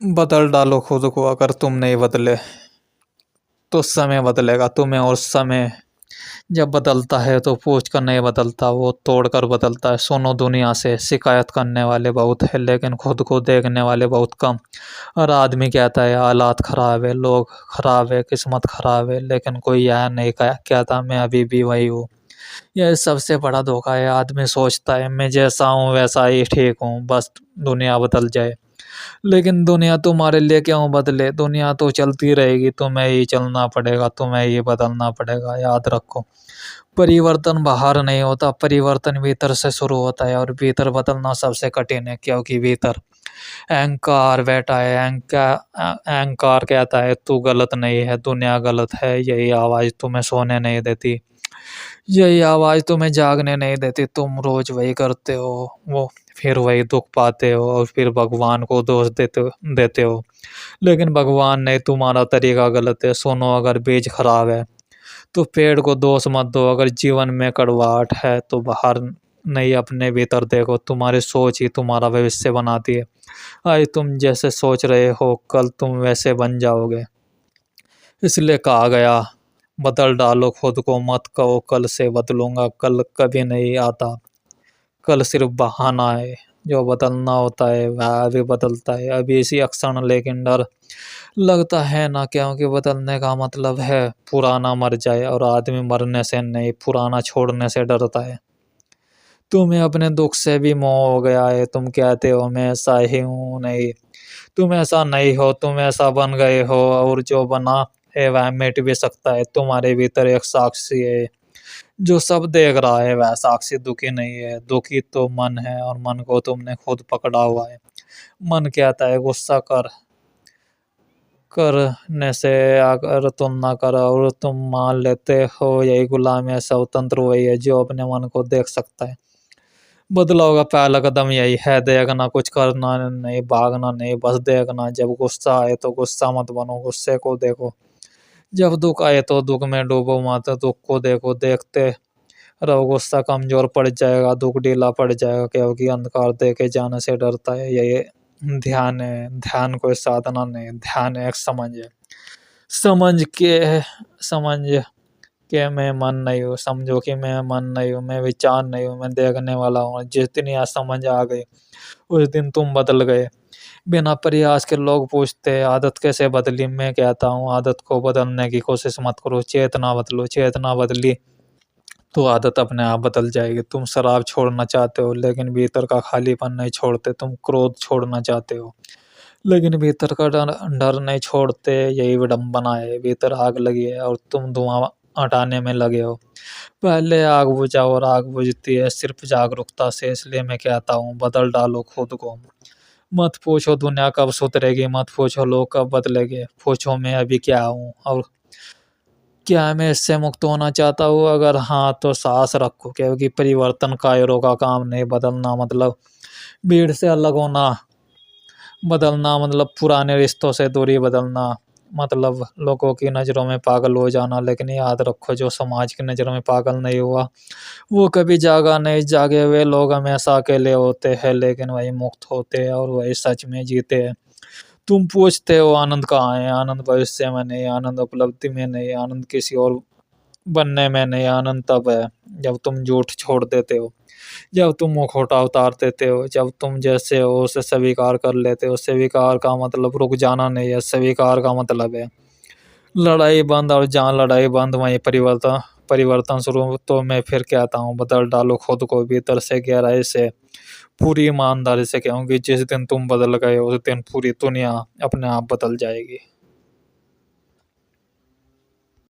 बदल डालो खुद को, अगर तुम नहीं बदले तो समय बदलेगा तुम्हें। और समय जब बदलता है तो पूछ कर नहीं बदलता, वो तोड़ कर बदलता है। सुनो दुनिया से, शिकायत करने वाले बहुत है लेकिन खुद को देखने वाले बहुत कम। और आदमी कहता है हालात खराब है, लोग खराब है, किस्मत खराब है, लेकिन कोई यह नहीं कहता मैं अभी भी वही हूँ। यह सबसे बड़ा धोखा है। आदमी सोचता है मैं जैसा हूँ वैसा ही ठीक हूँ, बस दुनिया बदल जाए। लेकिन दुनिया तुम्हारे लिए क्यों बदले? दुनिया तो चलती रहेगी, तुम्हें ही चलना पड़ेगा, तुम्हें ही बदलना पड़ेगा। याद रखो, परिवर्तन बाहर नहीं होता, परिवर्तन भीतर से शुरू होता है। और भीतर बदलना सबसे कठिन है, क्योंकि भीतर अहंकार बैठा है। अहंकार कहता है तू गलत नहीं है, दुनिया गलत है। यही आवाज तुम्हें सोने नहीं देती, यही आवाज तुम्हें जागने नहीं देती। तुम रोज वही करते हो, वो फिर वही दुख पाते हो और फिर भगवान को दोष देते हो। लेकिन भगवान नहीं, तुम्हारा तरीका गलत है। सुनो, अगर बीज खराब है तो पेड़ को दोष मत दो। अगर जीवन में कड़वाहट है तो बाहर नहीं, अपने भीतर देखो। तुम्हारी सोच ही तुम्हारा भविष्य बनाती है। आज तुम जैसे सोच रहे हो कल तुम वैसे बन जाओगे। इसलिए कहा गया, बदल डालो खुद को, मत कहो कल से बदलूंगा। कल कभी नहीं आता, कल सिर्फ बहाना है। जो बदलना होता है वह अभी बदलता है, अभी इसी अक्षण। लेकिन डर लगता है ना, क्योंकि बदलने का मतलब है पुराना मर जाए। और आदमी मरने से नहीं, पुराना छोड़ने से डरता है। तुम्हें अपने दुख से भी मोह हो गया है। तुम कहते हो मैं ऐसा ही हूँ, नहीं, तुम ऐसा नहीं हो, तुम ऐसा बन गए हो। और जो बना है वह मिट भी सकता है। तुम्हारे भीतर एक साक्षी है जो सब देख रहा है, वह साक्षी दुखी नहीं है। दुखी तो मन है, और मन को तुमने खुद पकड़ा हुआ है। मन कहता है गुस्सा करने से अगर तुम ना करो, और तुम मान लेते हो यही गुलाम है। स्वतंत्र वही है जो अपने मन को देख सकता है। बदलाव का पहला कदम यही है, देखना, कुछ करना नहीं, भागना नहीं, बस देखना। जब गुस्सा आए तो गुस्सा मत बनो, गुस्से को देखो। जब दुख आए तो दुख में डूबो मत, दुख को देखो। देखते रहो, गुस्सा कमजोर पड़ जाएगा, दुख ढीला पड़ जाएगा, क्योंकि अंधकार देखे जाने से डरता है। यही ध्यान है। ध्यान कोई साधना नहीं, ध्यान एक समझ है। समझ के समझ कि मैं मन नहीं हूँ, समझो कि मैं मन नहीं हूँ, मैं विचार नहीं हूँ, मैं देखने वाला हूँ। जिस दिन यह समझ आ गई उस दिन तुम बदल गए। बिना प्रयास के लोग पूछते हैं आदत कैसे बदली। मैं कहता हूँ आदत को बदलने की कोशिश मत करो, चेतना बदलो। चेतना बदली तो आदत अपने आप बदल जाएगी। तुम शराब छोड़ना चाहते हो लेकिन भीतर का खालीपन नहीं छोड़ते। तुम क्रोध छोड़ना चाहते हो लेकिन भीतर का डर डर नहीं छोड़ते। यही विडंबना है, भीतर आग लगी है और तुम धुआं हटाने में लगे हो। पहले आग बुझाओ, और आग बुझती है सिर्फ जागरूकता से। इसलिए मैं कहता हूँ बदल डालो खुद को। मत पूछो दुनिया कब सुधरेगी, मत पूछो लोग कब बदलेंगे, पूछो मैं अभी क्या हूँ और क्या मैं इससे मुक्त होना चाहता हूँ। अगर हाँ तो सांस रखो, क्योंकि परिवर्तन कायरों का काम नहीं। बदलना मतलब भीड़ से अलग होना, बदलना मतलब पुराने रिश्तों से दूरी, बदलना मतलब लोगों की नज़रों में पागल हो जाना। लेकिन याद रखो, जो समाज की नज़रों में पागल नहीं हुआ वो कभी जागा नहीं। जागे हुए लोग हमेशा अकेले होते हैं, लेकिन वही मुक्त होते हैं और वही सच में जीते हैं। तुम पूछते हो आनंद कहाँ है? आनंद भविष्य में नहीं, आनंद उपलब्धि में नहीं, आनंद किसी और बनने में नहीं। आनंद तब है जब तुम झूठ छोड़ देते हो, जब तुम मुखौटा उतार देते हो, जब तुम जैसे हो उसे स्वीकार कर लेते हो। स्वीकार का मतलब रुक जाना नहीं है, स्वीकार का मतलब है लड़ाई बंद। और जहाँ लड़ाई बंद वहीं परिवर्तन परिवर्तन शुरू। तो मैं फिर कहता हूँ बदल डालो खुद को, भीतर से, गहराई से, पूरी ईमानदारी से। क्योंकि जिस दिन तुम बदल गए उस दिन पूरी दुनिया अपने आप बदल जाएगी।